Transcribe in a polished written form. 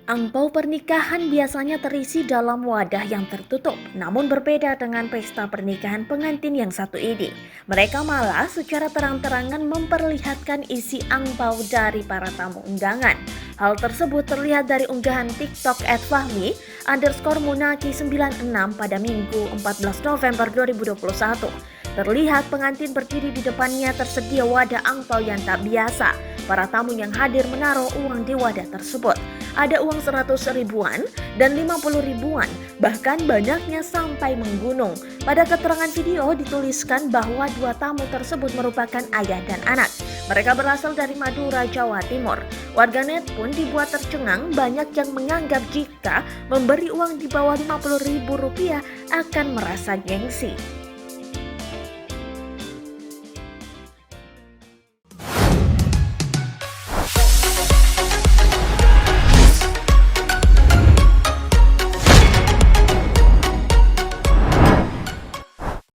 Angpau pernikahan biasanya terisi dalam wadah yang tertutup, namun berbeda dengan pesta pernikahan pengantin yang satu ini. Mereka malah secara terang-terangan memperlihatkan isi angpau dari para tamu undangan. Hal tersebut terlihat dari unggahan TikTok @fahmi_munaki96 pada Minggu 14 November 2021. Terlihat pengantin berdiri di depannya tersedia wadah angpau yang tak biasa. Para tamu yang hadir menaruh uang di wadah tersebut. Ada uang 100 ribuan dan 50 ribuan, bahkan banyaknya sampai menggunung. Pada keterangan video dituliskan bahwa dua tamu tersebut merupakan ayah dan anak. Mereka berasal dari Madura, Jawa Timur. Warganet pun dibuat tercengang, banyak yang menganggap jika memberi uang di bawah 50 ribu rupiah akan merasa gengsi.